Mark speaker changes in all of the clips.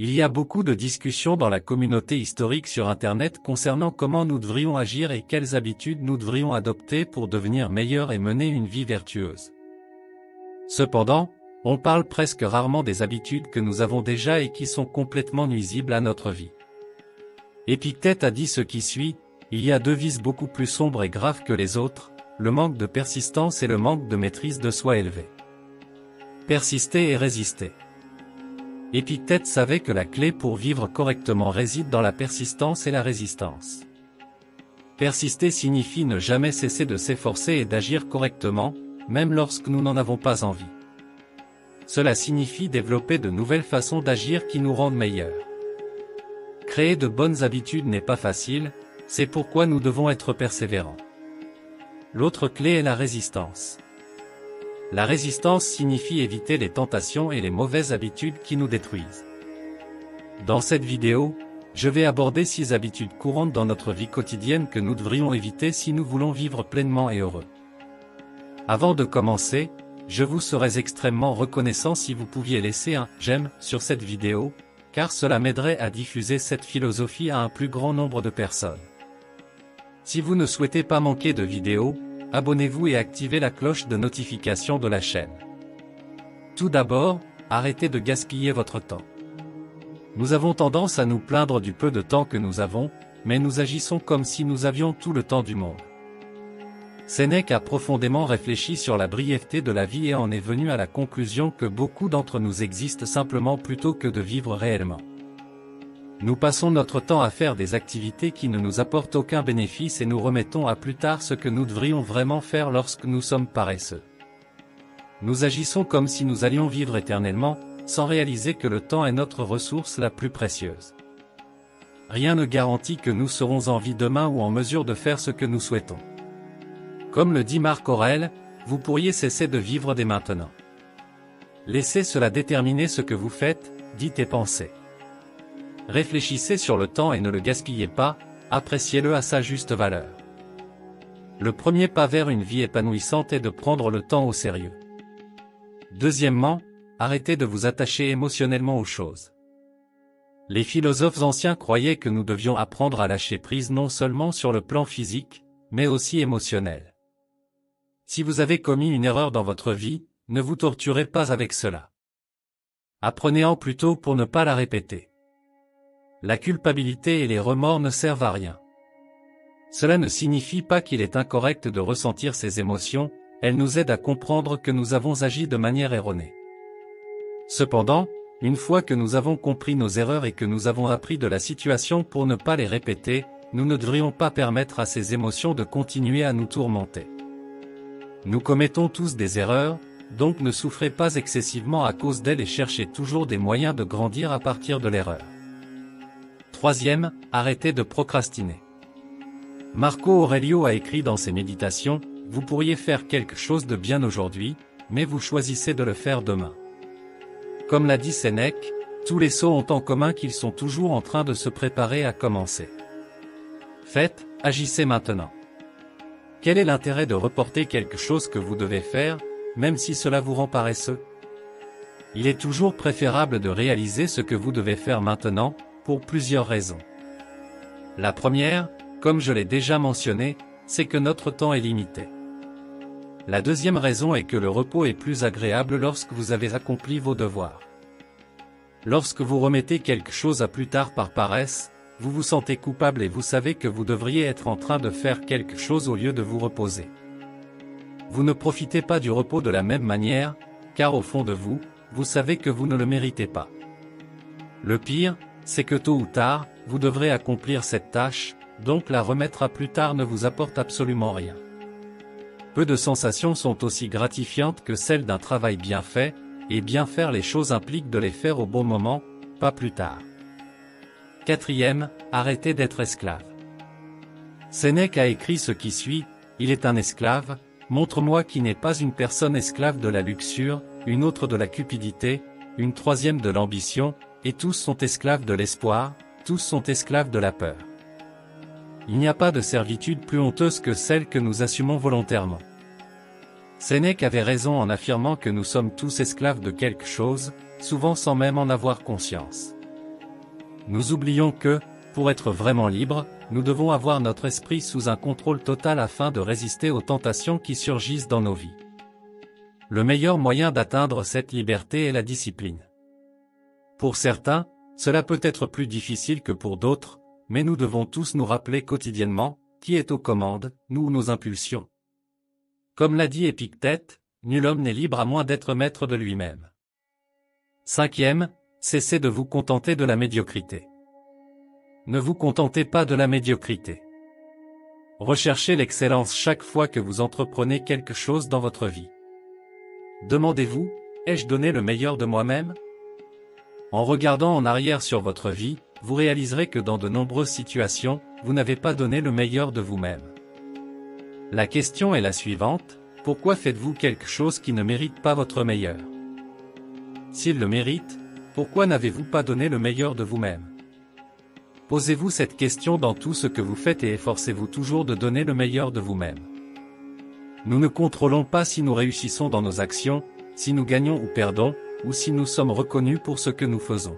Speaker 1: Il y a beaucoup de discussions dans la communauté historique sur Internet concernant comment nous devrions agir et quelles habitudes nous devrions adopter pour devenir meilleurs et mener une vie vertueuse. Cependant, on parle presque rarement des habitudes que nous avons déjà et qui sont complètement nuisibles à notre vie. Épictète a dit ce qui suit: il y a deux vices beaucoup plus sombres et graves que les autres, le manque de persistance et le manque de maîtrise de soi élevé. Persister et résister. Épictète savait que la clé pour vivre correctement réside dans la persistance et la résistance. Persister signifie ne jamais cesser de s'efforcer et d'agir correctement, même lorsque nous n'en avons pas envie. Cela signifie développer de nouvelles façons d'agir qui nous rendent meilleurs. Créer de bonnes habitudes n'est pas facile, c'est pourquoi nous devons être persévérants. L'autre clé est la résistance. La résistance signifie éviter les tentations et les mauvaises habitudes qui nous détruisent. Dans cette vidéo, je vais aborder 6 habitudes courantes dans notre vie quotidienne que nous devrions éviter si nous voulons vivre pleinement et heureux. Avant de commencer, je vous serais extrêmement reconnaissant si vous pouviez laisser un « j'aime » sur cette vidéo, car cela m'aiderait à diffuser cette philosophie à un plus grand nombre de personnes. Si vous ne souhaitez pas manquer de vidéos, abonnez-vous et activez la cloche de notification de la chaîne. Tout d'abord, arrêtez de gaspiller votre temps. Nous avons tendance à nous plaindre du peu de temps que nous avons, mais nous agissons comme si nous avions tout le temps du monde. Sénèque a profondément réfléchi sur la brièveté de la vie et en est venu à la conclusion que beaucoup d'entre nous existent simplement plutôt que de vivre réellement. Nous passons notre temps à faire des activités qui ne nous apportent aucun bénéfice et nous remettons à plus tard ce que nous devrions vraiment faire lorsque nous sommes paresseux. Nous agissons comme si nous allions vivre éternellement, sans réaliser que le temps est notre ressource la plus précieuse. Rien ne garantit que nous serons en vie demain ou en mesure de faire ce que nous souhaitons. Comme le dit Marc Aurèle, vous pourriez cesser de vivre dès maintenant. Laissez cela déterminer ce que vous faites, dites et pensez. Réfléchissez sur le temps et ne le gaspillez pas, appréciez-le à sa juste valeur. Le premier pas vers une vie épanouissante est de prendre le temps au sérieux. Deuxièmement, arrêtez de vous attacher émotionnellement aux choses. Les philosophes anciens croyaient que nous devions apprendre à lâcher prise non seulement sur le plan physique, mais aussi émotionnel. Si vous avez commis une erreur dans votre vie, ne vous torturez pas avec cela. Apprenez-en plutôt pour ne pas la répéter. La culpabilité et les remords ne servent à rien. Cela ne signifie pas qu'il est incorrect de ressentir ces émotions, elles nous aident à comprendre que nous avons agi de manière erronée. Cependant, une fois que nous avons compris nos erreurs et que nous avons appris de la situation pour ne pas les répéter, nous ne devrions pas permettre à ces émotions de continuer à nous tourmenter. Nous commettons tous des erreurs, donc ne souffrez pas excessivement à cause d'elles et cherchez toujours des moyens de grandir à partir de l'erreur. Troisième, arrêtez de procrastiner. Marco Aurelio a écrit dans ses méditations, « Vous pourriez faire quelque chose de bien aujourd'hui, mais vous choisissez de le faire demain. » Comme l'a dit Sénèque, tous les sots ont en commun qu'ils sont toujours en train de se préparer à commencer. Faites, agissez maintenant. Quel est l'intérêt de reporter quelque chose que vous devez faire, même si cela vous rend paresseux? Il est toujours préférable de réaliser ce que vous devez faire maintenant, pour plusieurs raisons. La première, comme je l'ai déjà mentionné, c'est que notre temps est limité. La deuxième raison est que le repos est plus agréable lorsque vous avez accompli vos devoirs. Lorsque vous remettez quelque chose à plus tard par paresse, vous vous sentez coupable et vous savez que vous devriez être en train de faire quelque chose au lieu de vous reposer. Vous ne profitez pas du repos de la même manière, car au fond de vous, vous savez que vous ne le méritez pas. Le pire, c'est que tôt ou tard, vous devrez accomplir cette tâche, donc la remettre à plus tard ne vous apporte absolument rien. Peu de sensations sont aussi gratifiantes que celles d'un travail bien fait, et bien faire les choses implique de les faire au bon moment, pas plus tard. Quatrième, arrêtez d'être esclave. Sénèque a écrit ce qui suit, « Il est un esclave, montre-moi qui n'est pas une personne esclave de la luxure, une autre de la cupidité, une troisième de l'ambition, et tous sont esclaves de l'espoir, tous sont esclaves de la peur. » Il n'y a pas de servitude plus honteuse que celle que nous assumons volontairement. Sénèque avait raison en affirmant que nous sommes tous esclaves de quelque chose, souvent sans même en avoir conscience. nous oublions que, pour être vraiment libres, nous devons avoir notre esprit sous un contrôle total afin de résister aux tentations qui surgissent dans nos vies. Le meilleur moyen d'atteindre cette liberté est la discipline. Pour certains, cela peut être plus difficile que pour d'autres, mais nous devons tous nous rappeler quotidiennement, qui est aux commandes, nous ou nos impulsions. Comme l'a dit Épictète, nul homme n'est libre à moins d'être maître de lui-même. 5e, cessez de vous contenter de la médiocrité. Ne vous contentez pas de la médiocrité. Recherchez l'excellence chaque fois que vous entreprenez quelque chose dans votre vie. Demandez-vous, ai-je donné le meilleur de moi-même? En regardant en arrière sur votre vie, vous réaliserez que dans de nombreuses situations, vous n'avez pas donné le meilleur de vous-même. La question est la suivante, pourquoi faites-vous quelque chose qui ne mérite pas votre meilleur? S'il le mérite, pourquoi n'avez-vous pas donné le meilleur de vous-même? Posez-vous cette question dans tout ce que vous faites et efforcez-vous toujours de donner le meilleur de vous-même. Nous ne contrôlons pas si nous réussissons dans nos actions, si nous gagnons ou perdons, ou si nous sommes reconnus pour ce que nous faisons.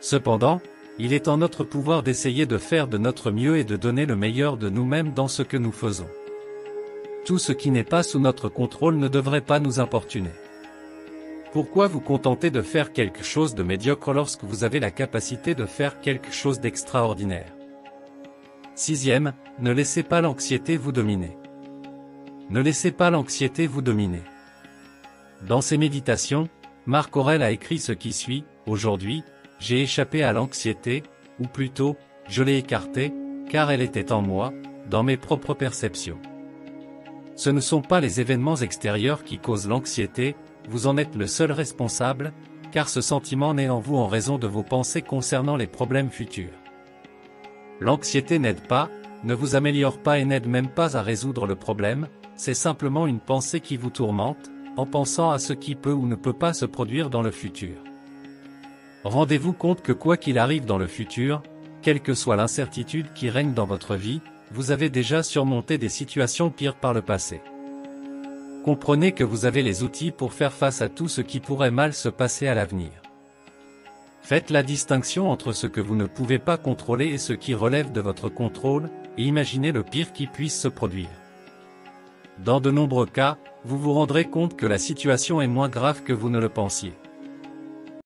Speaker 1: Cependant, il est en notre pouvoir d'essayer de faire de notre mieux et de donner le meilleur de nous-mêmes dans ce que nous faisons. Tout ce qui n'est pas sous notre contrôle ne devrait pas nous importuner. Pourquoi vous contenter de faire quelque chose de médiocre lorsque vous avez la capacité de faire quelque chose d'extraordinaire? 6e, ne laissez pas l'anxiété vous dominer. Ne laissez pas l'anxiété vous dominer. Dans ses méditations, Marc Aurèle a écrit ce qui suit, « Aujourd'hui, j'ai échappé à l'anxiété, ou plutôt, je l'ai écartée, car elle était en moi, dans mes propres perceptions. » Ce ne sont pas les événements extérieurs qui causent l'anxiété, vous en êtes le seul responsable, car ce sentiment naît en vous en raison de vos pensées concernant les problèmes futurs. L'anxiété n'aide pas, ne vous améliore pas et n'aide même pas à résoudre le problème, c'est simplement une pensée qui vous tourmente, en pensant à ce qui peut ou ne peut pas se produire dans le futur. Rendez-vous compte que quoi qu'il arrive dans le futur, quelle que soit l'incertitude qui règne dans votre vie, vous avez déjà surmonté des situations pires par le passé. Comprenez que vous avez les outils pour faire face à tout ce qui pourrait mal se passer à l'avenir. Faites la distinction entre ce que vous ne pouvez pas contrôler et ce qui relève de votre contrôle, et imaginez le pire qui puisse se produire. Dans de nombreux cas, vous vous rendrez compte que la situation est moins grave que vous ne le pensiez.